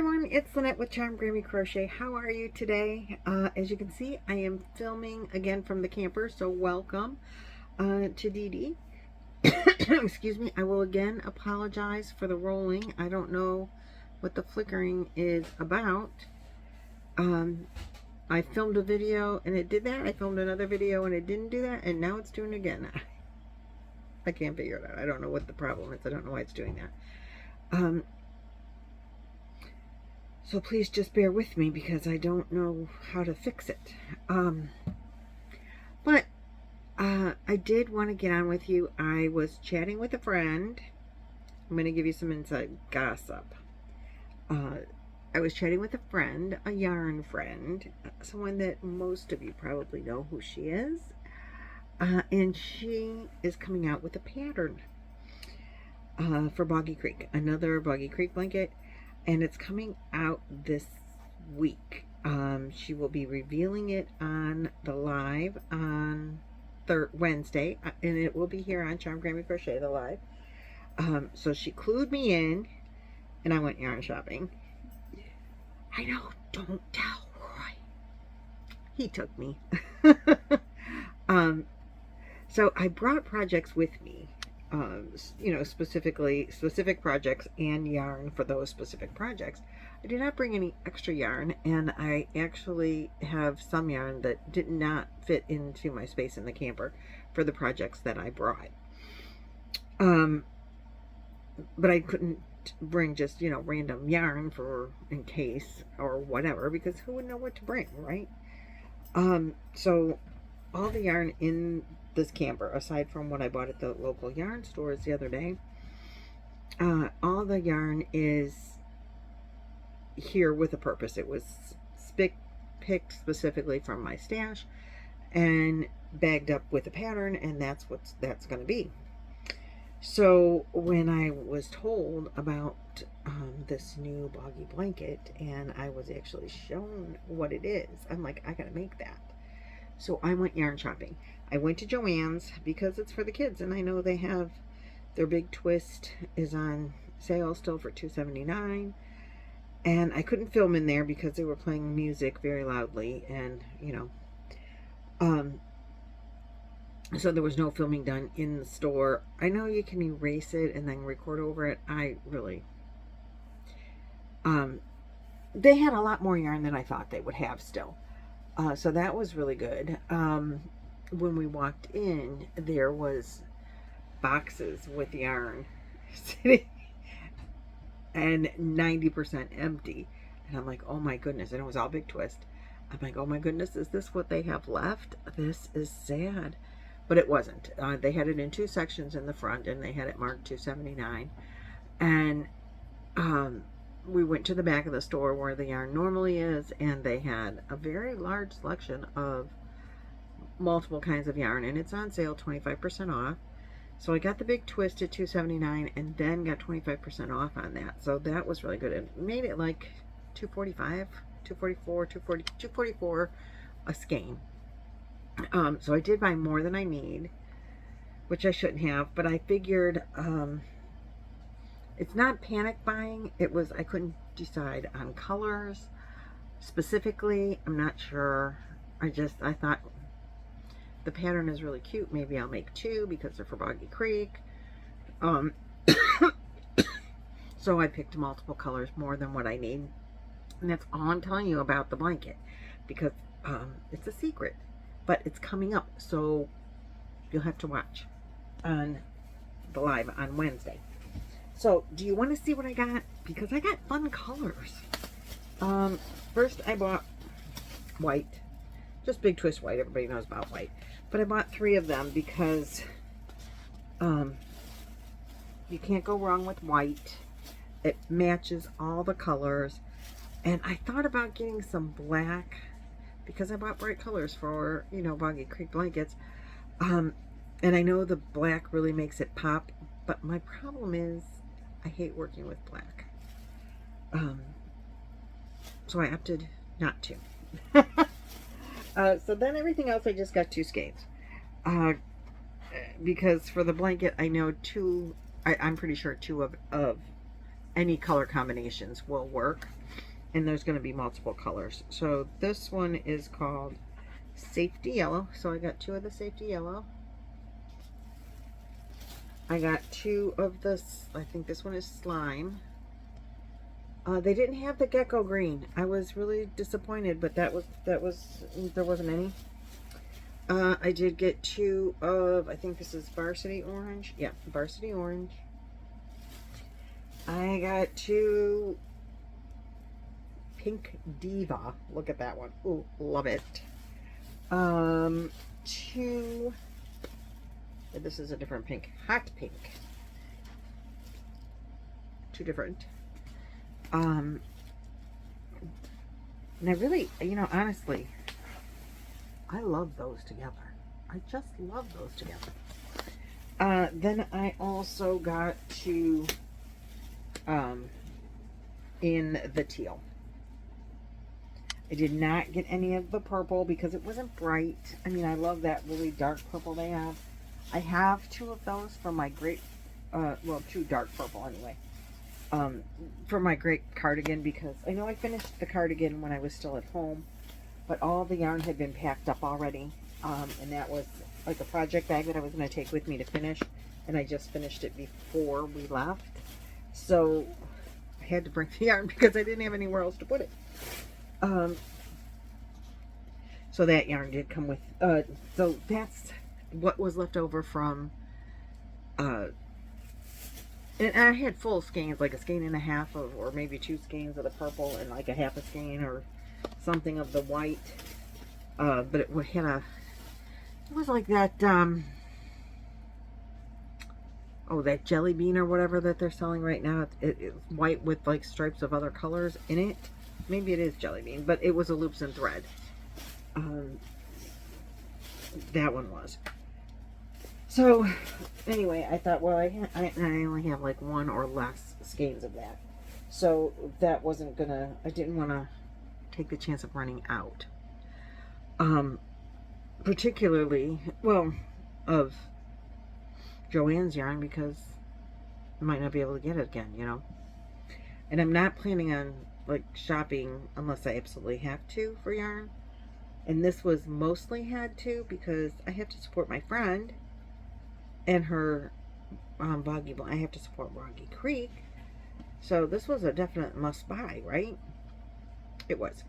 everyone, it's Lynette with Charm Grammy Crochet. How are you today? As you can see, I am filming again from the camper, so welcome to Dee Dee. Excuse me, I will again apologize for the rolling. I don't know what the flickering is about. I filmed a video and it did that. I filmed another video and it didn't do that, and now it's doing it again. I can't figure it out. I don't know what the problem is. I don't know why it's doing that. So please just bear with me because I don't know how to fix it. But I did want to get on with you. I was chatting with a friend. I'm going to give you some inside gossip. I was chatting with a friend, a yarn friend, someone that most of you probably know who she is. And she is coming out with a pattern for Boggy Creek, another Boggy Creek blanket. And it's coming out this week. She will be revealing it on the live on Wednesday, and it will be here on Charm Grammy Crochet, the live. So she clued me in, and I went yarn shopping. I know, don't tell Roy. He took me. So I brought projects with me. You know, specific projects and yarn for those specific projects. I did not bring any extra yarn, and I actually have some yarn that did not fit into my space in the camper for the projects that I brought. But I couldn't bring just, you know, random yarn for in case or whatever, because who would know what to bring, right? So all the yarn in this camper, aside from what I bought at the local yarn stores the other day, all the yarn is here with a purpose. It was picked specifically from my stash and bagged up with a pattern, and that's that's going to be. So when I was told about this new Boggy blanket, and I was actually shown what it is, I'm like, I gotta make that. So I went yarn shopping. I went to Joanne's because it's for the kids, and I know they have their big twist is on sale still for $2.79, and I couldn't film in there because they were playing music very loudly, and you know, so there was no filming done in the store. I know you can erase it and then record over it. I really, they had a lot more yarn than I thought they would have still. So that was really good. When we walked in, there was boxes with yarn sitting and 90% empty. And I'm like, oh my goodness. And it was all big twist. I'm like, oh my goodness, is this what they have left? This is sad. But it wasn't. They had it in two sections in the front, and they had it marked $2.79. And we went to the back of the store where the yarn normally is, and they had a very large selection of multiple kinds of yarn, and it's on sale 25% off. So I got the big twist at $2.79 and then got 25% off on that. So that was really good. It made it like $2.45, $2.44, $2.44 a skein. So I did buy more than I need, which I shouldn't have, but I figured it's not panic buying. It was, I couldn't decide on colors specifically. I'm not sure. I thought the pattern is really cute. Maybe I'll make two because they're for Boggy Creek. So I picked multiple colors, more than what I need. And that's all I'm telling you about the blanket, because it's a secret. But it's coming up, so you'll have to watch on the live on Wednesday. So, do you want to see what I got? Because I got fun colors. First, I bought white. Just big twist white. Everybody knows about white. But I bought 3 of them because you can't go wrong with white. It matches all the colors. And I thought about getting some black, because I bought bright colors for, you know, Boggy Creek blankets. And I know the black really makes it pop, but my problem is I hate working with black. So I opted not to. So then everything else, I just got 2 skeins. Because for the blanket, I know 2, I'm pretty sure 2 of any color combinations will work. And there's going to be multiple colors. So this one is called Safety Yellow. So I got 2 of the Safety Yellow. I got 2 of this, I think this one is Slime. They didn't have the Gecko Green. I was really disappointed, but there wasn't any. I did get 2 of, I think this is Varsity Orange. Yeah, Varsity Orange. I got 2 Pink Diva. Look at that one. Ooh, love it. 2, this is a different pink. Hot Pink. 2 different. And I really, you know, honestly, I love those together. I just love those together. Then I also got 2 in the teal. I did not get any of the purple because it wasn't bright. I mean, I love that really dark purple they have. I have 2 of those for my great, well, 2 dark purple anyway. For my great cardigan, because I know I finished the cardigan when I was still at home, but all the yarn had been packed up already. And that was like a project bag that I was going to take with me to finish. And I just finished it before we left. So I had to bring the yarn because I didn't have anywhere else to put it. So that yarn did come with, so that's what was left over from, and I had full skeins, like a skein and a half of, or maybe 2 skeins of the purple and like a half a skein or something of the white. But it had a, it was like that, oh, that jelly bean or whatever that they're selling right now. It's white with like stripes of other colors in it. Maybe it is jelly bean, but it was a loops and thread. That one was. So anyway, I thought, well, I only have like 1 or less skeins of that. So that wasn't gonna, I didn't want to take the chance of running out. Particularly, well, of Joanne's yarn, because I might not be able to get it again, you know. And I'm not planning on like shopping unless I absolutely have to for yarn. And this was mostly had to because I have to support my friend and her Boggy Blanket. I have to support Boggy Creek. So this was a definite must buy, right? It was.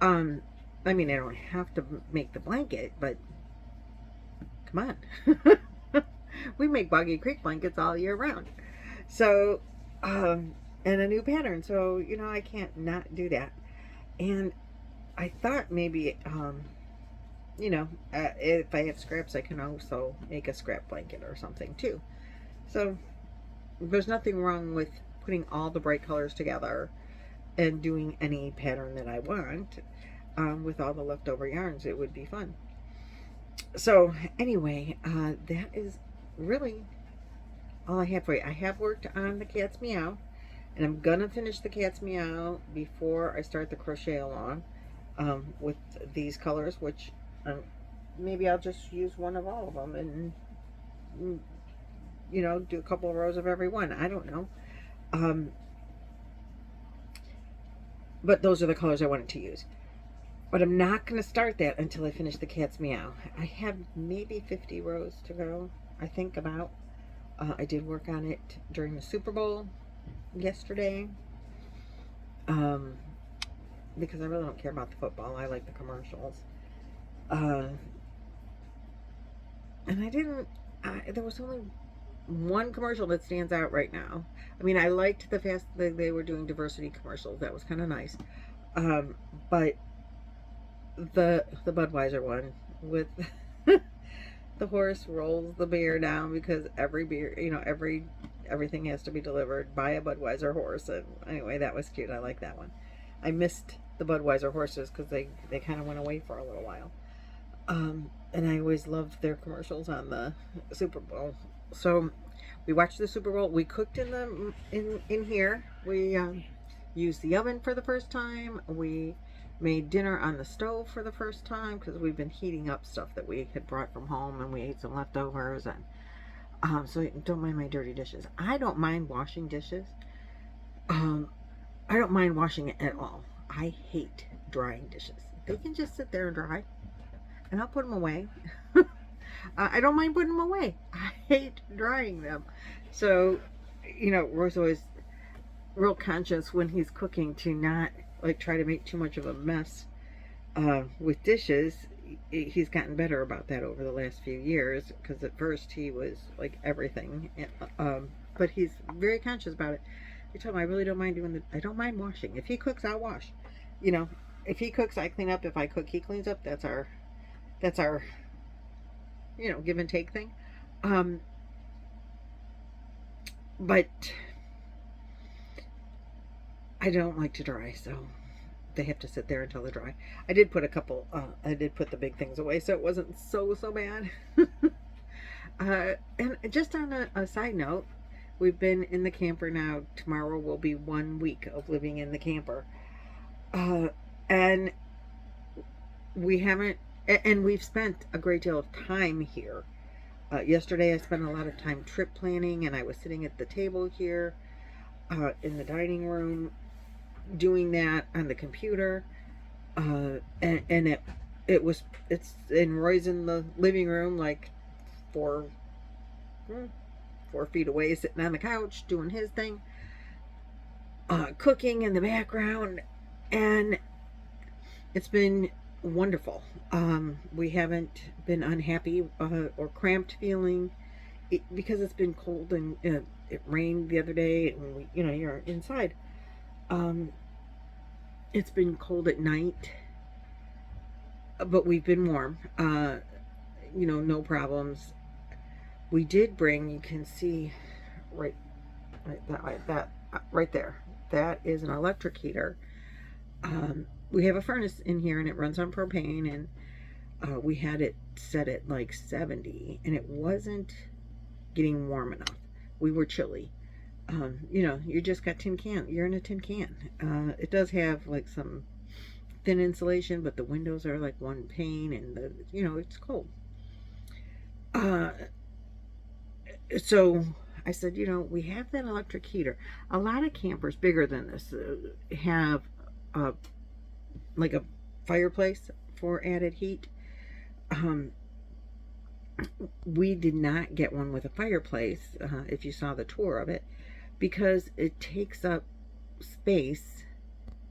I mean, I don't have to make the blanket, but come on. We make Boggy Creek blankets all year round. So, and a new pattern. So, you know, I can't not do that. And I thought maybe, you know, if I have scraps, I can also make a scrap blanket or something too. So there's nothing wrong with putting all the bright colors together and doing any pattern that I want with all the leftover yarns. It would be fun. So anyway, that is really all I have for you. I have worked on the Cat's Meow, and I'm gonna finish the Cat's Meow before I start the crochet along with these colors, which maybe I'll just use one of all of them and, you know, do a couple of rows of every one. I don't know. But those are the colors I wanted to use. But I'm not going to start that until I finish the Cat's Meow. I have maybe 50 rows to go, I think, about. I did work on it during the Super Bowl yesterday. Because I really don't care about the football. I like the commercials. And I didn't, there was only one commercial that stands out right now. I mean, I liked the fact that they were doing diversity commercials. That was kind of nice. But the Budweiser one with the horse rolls the beer down because every beer, you know, everything has to be delivered by a Budweiser horse. And anyway, that was cute. I like that one. I missed the Budweiser horses because they kind of went away for a little while. And I always loved their commercials on the Super Bowl. So we watched the Super Bowl. We cooked in here. We used the oven for the first time. We made dinner on the stove for the first time because we've been heating up stuff that we had brought from home, and we ate some leftovers. And so don't mind my dirty dishes. I don't mind washing dishes. Um, I don't mind washing it at all. I hate drying dishes. They can just sit there and dry, and I'll put them away. I don't mind putting them away. I hate drying them. So, Roy's always real conscious when he's cooking to not like try to make too much of a mess with dishes. He's gotten better about that over the last few years, because at first he was like everything, but he's very conscious about it. I told him I really don't mind I don't mind washing. If he cooks, I'll wash. You know, if he cooks, I clean up. If I cook, he cleans up. That's our give and take thing. Um, but I don't like to dry, so they have to sit there until they're dry. I did put the big things away, so it wasn't so bad. And just on a side note, we've been in the camper now. Tomorrow will be 1 week of living in the camper. And we've spent a great deal of time here. Yesterday I spent a lot of time trip planning, and I was sitting at the table here in the dining room doing that on the computer. And it's in Roy's in the living room, like 4 feet away, sitting on the couch doing his thing, cooking in the background, and it's been wonderful. We haven't been unhappy or cramped feeling because it's been cold, and it rained the other day, and you're inside. It's been cold at night, but we've been warm. No problems. We did bring, you can see right that right there. That is an electric heater. We have a furnace in here, and it runs on propane, and we had it set at like 70, and it wasn't getting warm enough. We were chilly. You just got tin can. You're in a tin can. It does have like some thin insulation, but the windows are like one pane, and it's cold. So I said, we have that electric heater. A lot of campers bigger than this have like a fireplace for added heat. We did not get one with a fireplace, if you saw the tour of it, because it takes up space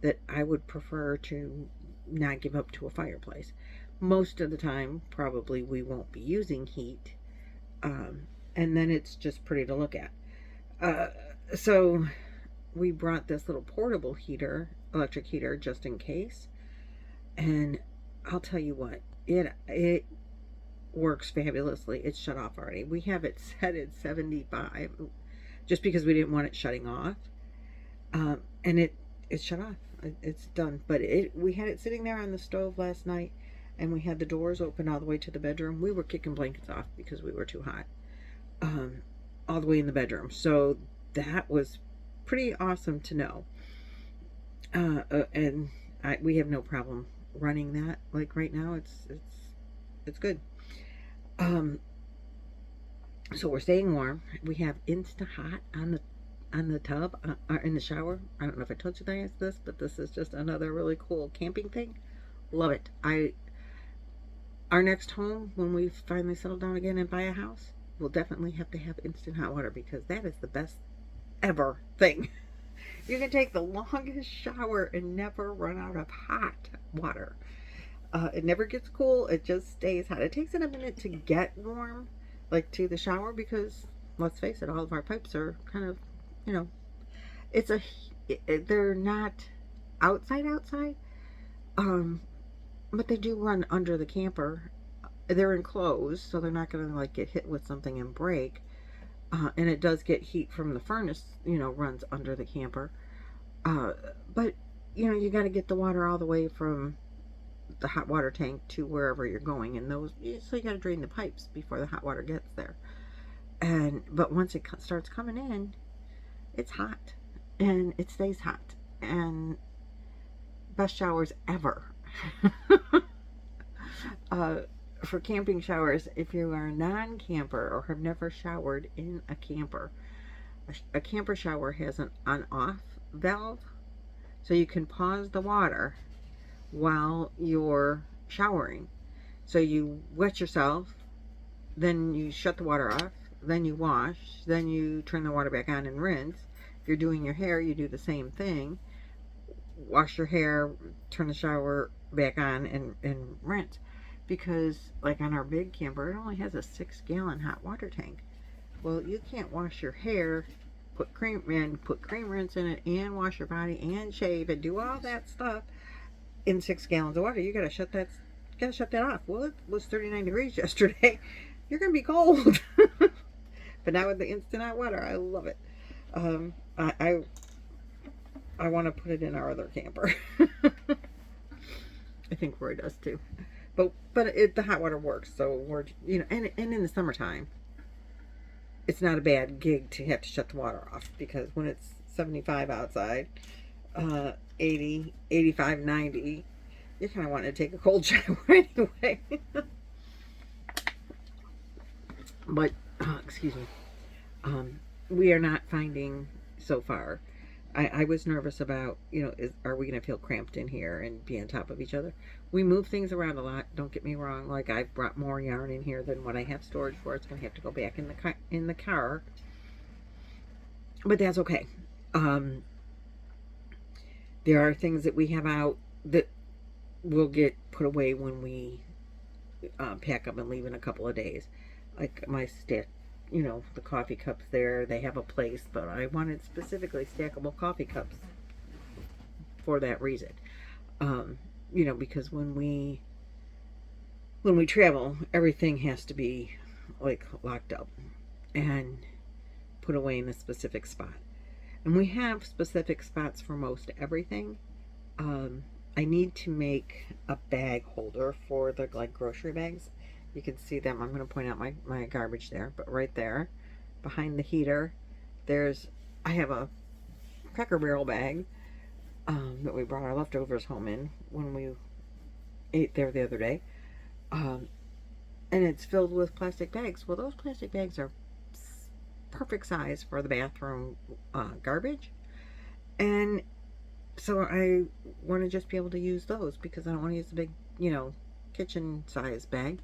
that I would prefer to not give up to a fireplace. Most of the time, probably we won't be using heat, and then it's just pretty to look at. So we brought this little portable heater, electric heater, just in case. And I'll tell you what, it works fabulously. It's shut off already. We have it set at 75, just because we didn't want it shutting off. And it's shut off. It's done. But we had it sitting there on the stove last night, and we had the doors open all the way to the bedroom. We were kicking blankets off because we were too hot. All the way in the bedroom. So that was pretty awesome to know. And we have no problem running that. Like right now, it's good. So we're staying warm. We have Insta-Hot on the tub, in the shower. I don't know if I told you guys this, but this is just another really cool camping thing. Love it. Our next home, when we finally settle down again and buy a house, we'll definitely have to have instant hot water, because that is the best ever thing. You can take the longest shower and never run out of hot water. It never gets cool. It just stays hot. It takes it a minute to get warm, like to the shower, because let's face it, all of our pipes are kind of, they're not outside, but they do run under the camper. They're enclosed, so they're not going to like get hit with something and break. And it does get heat from the furnace, runs under the camper. But you got to get the water all the way from the hot water tank to wherever you're going, and so you got to drain the pipes before the hot water gets there. But once it starts coming in, it's hot, and it stays hot, and best showers ever. For camping showers, if you are a non-camper or have never showered in a camper, a camper shower has an on-off valve, so you can pause the water while you're showering. So you wet yourself, then you shut the water off, then you wash, then you turn the water back on and rinse. If you're doing your hair, you do the same thing. Wash your hair, turn the shower back on, and rinse. Because, like on our big camper, it only has a 6-gallon hot water tank. Well, you can't wash your hair, put cream rinse in it, and wash your body, and shave, and do all that stuff in 6 gallons of water. You gotta shut that off. Well, it was 39 degrees yesterday. You're gonna be cold. But now with the instant hot water, I love it. I want to put it in our other camper. I think Roy does too. But the hot water works, so we're, you know, and in the summertime, it's not a bad gig to have to shut the water off, because when it's 75 outside, 80, 85, 90, you're kind of wanting to take a cold shower anyway. But, excuse me, we are not finding so far. I was nervous about, you know, are we going to feel cramped in here and be on top of each other? We move things around a lot, don't get me wrong. Like, I've brought more yarn in here than what I have storage for. It's going to have to go back in the car. But that's okay. There are things that we have out that will get put away when we pack up and leave in a couple of days. Like my stack, you know, the coffee cups there, they have a place, but I wanted specifically stackable coffee cups for that reason. You know, because when we travel, everything has to be like locked up and put away in a specific spot. And we have specific spots for most everything. I need to make a bag holder for the, like, grocery bags. You can see them. I'm going to point out my garbage there, but right there behind the heater, I have a Cracker Barrel bag that we brought our leftovers home in when we ate there the other day. And it's filled with plastic bags. Well, those plastic bags are perfect size for the bathroom garbage. And so I want to just be able to use those, because I don't want to use the big, you know, kitchen size bag.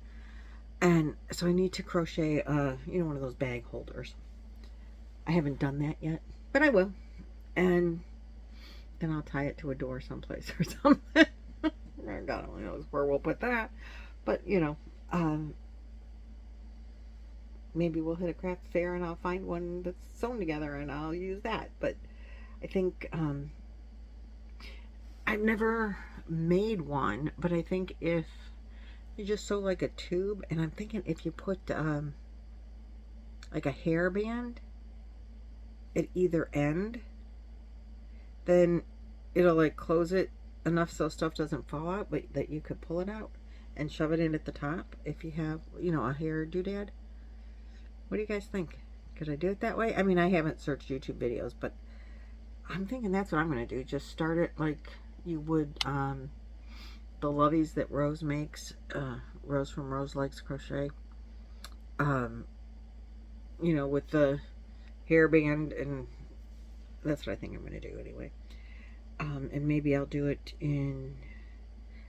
And so I need to crochet, you know, one of those bag holders. I haven't done that yet, but I will. And then I'll tie it to a door someplace or something. God only knows where we'll put that. But, you know, maybe we'll hit a craft fair and I'll find one that's sewn together and I'll use that. But I think, I've never made one, but I think if you just sew like a tube, and I'm thinking if you put like a hairband at either end, then it'll like close it enough so stuff doesn't fall out, but that you could pull it out and shove it in at the top if you have, you know, a hair doodad. What do you guys think? Could I do it that way? I mean, I haven't searched YouTube videos, but I'm thinking that's what I'm going to do. Just start it like you would the loveys that Rose makes. Rose from Rose Likes Crochet. You know, with the hairband, and that's what I think I'm going to do anyway. And maybe I'll do it in,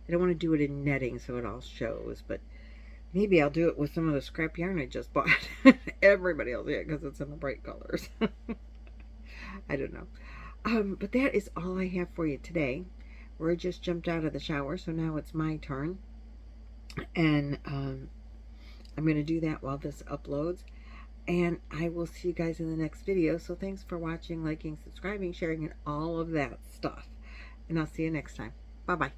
I don't want to do it in netting so it all shows, but maybe I'll do it with some of the scrap yarn I just bought. Everybody will do it because it's in the bright colors. I don't know. But that is all I have for you today. Roy just jumped out of the shower, so now it's my turn. And I'm going to do that while this uploads. And I will see you guys in the next video. So thanks for watching, liking, subscribing, sharing, and all of that stuff. And I'll see you next time. Bye-bye.